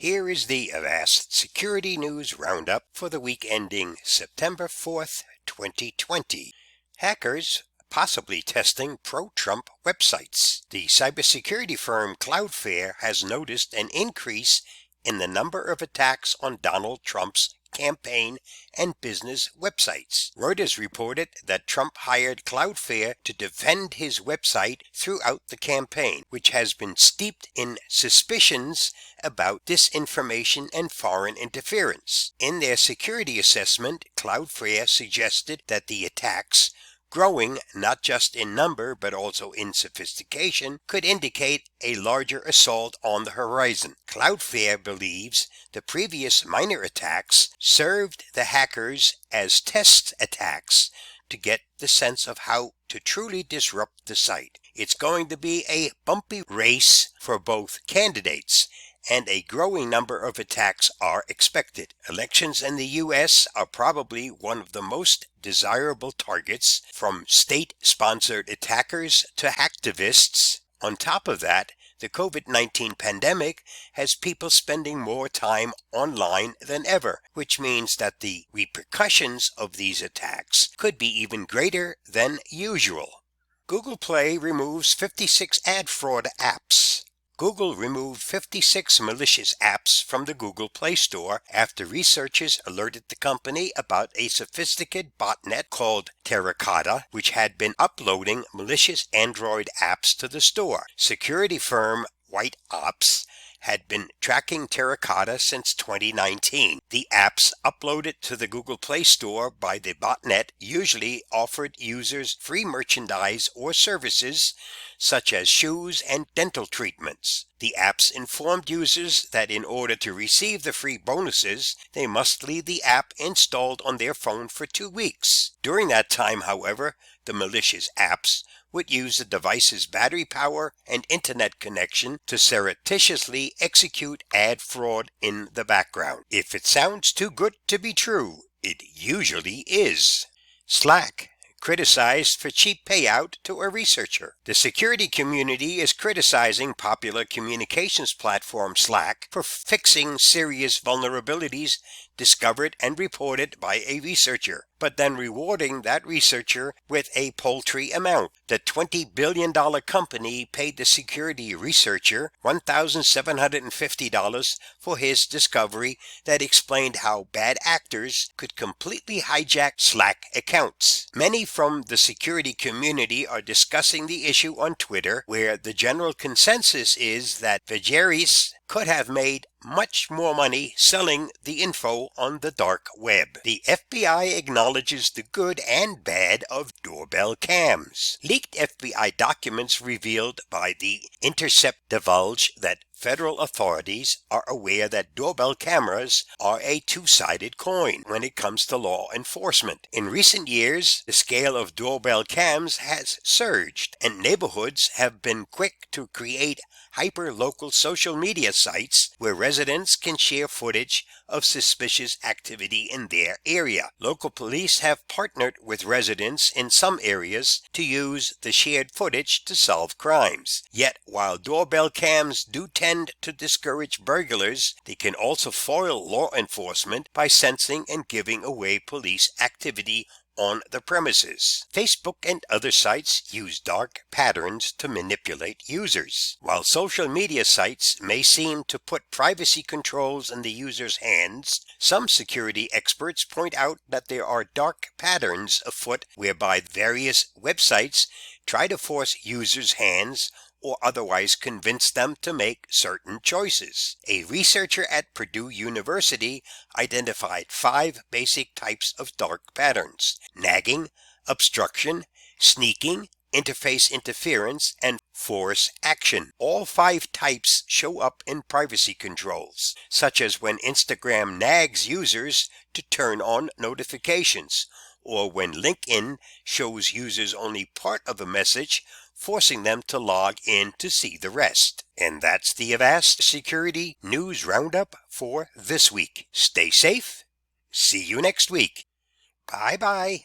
Here is the Avast Security News Roundup for the week ending September 4th, 2020. Hackers possibly testing pro-Trump websites. The cybersecurity firm Cloudflare has noticed an increase in the number of attacks on Donald Trump's campaign and business websites. Reuters reported that Trump hired Cloudflare to defend his website throughout the campaign, which has been steeped in suspicions about disinformation and foreign interference. In their security assessment, Cloudflare suggested that the attacks, growing not just in number but also in sophistication, could indicate a larger assault on the horizon. Cloudflare believes the previous minor attacks served the hackers as test attacks to get the sense of how to truly disrupt the site. It's going to be a bumpy race for both candidates, and a growing number of attacks are expected. Elections in the U.S. are probably one of the most desirable targets, from state-sponsored attackers to hacktivists. On top of that, the COVID-19 pandemic has people spending more time online than ever, which means that the repercussions of these attacks could be even greater than usual. Google Play removes 56 ad fraud apps. Google removed 56 malicious apps from the Google Play Store after researchers alerted the company about a sophisticated botnet called Terracotta, which had been uploading malicious Android apps to the store. Security firm White Ops had been tracking Terracotta since 2019. The apps uploaded to the Google Play Store by the botnet usually offered users free merchandise or services such as shoes and dental treatments. The apps informed users that in order to receive the free bonuses, they must leave the app installed on their phone for 2 weeks. During that time, however, the malicious apps would use the device's battery power and internet connection to surreptitiously execute ad fraud in the background. If it sounds too good to be true, it usually is. Slack criticized for cheap payout to a researcher. The security community is criticizing popular communications platform Slack for fixing serious vulnerabilities discovered and reported by a researcher, but then rewarding that researcher with a paltry amount. The $20 billion company paid the security researcher $1,750 for his discovery that explained how bad actors could completely hijack Slack accounts. Many from the security community are discussing the issue on Twitter, where the general consensus is that Vageris could have made much more money selling the info on the dark web. The FBI acknowledges the good and bad of doorbell cams. Leaked FBI documents revealed by The Intercept divulge that federal authorities are aware that doorbell cameras are a two-sided coin when it comes to law enforcement. In recent years, the scale of doorbell cams has surged, and neighborhoods have been quick to create hyper-local social media sites where residents can share footage of suspicious activity in their area. Local police have partnered with residents in some areas to use the shared footage to solve crimes. Yet, while doorbell cams do tend to discourage burglars, they can also foil law enforcement by sensing and giving away police activity on the premises. Facebook and other sites use dark patterns to manipulate users. While social media sites may seem to put privacy controls in the user's hands, some security experts point out that there are dark patterns afoot whereby various websites try to force users' hands or otherwise convince them to make certain choices. A researcher at Purdue University identified 5 basic types of dark patterns: nagging, obstruction, sneaking, interface interference, and force action. All 5 types show up in privacy controls, such as when Instagram nags users to turn on notifications, or when LinkedIn shows users only part of a message, forcing them to log in to see the rest. And that's the Avast Security News Roundup for this week. Stay safe. See you next week. Bye-bye.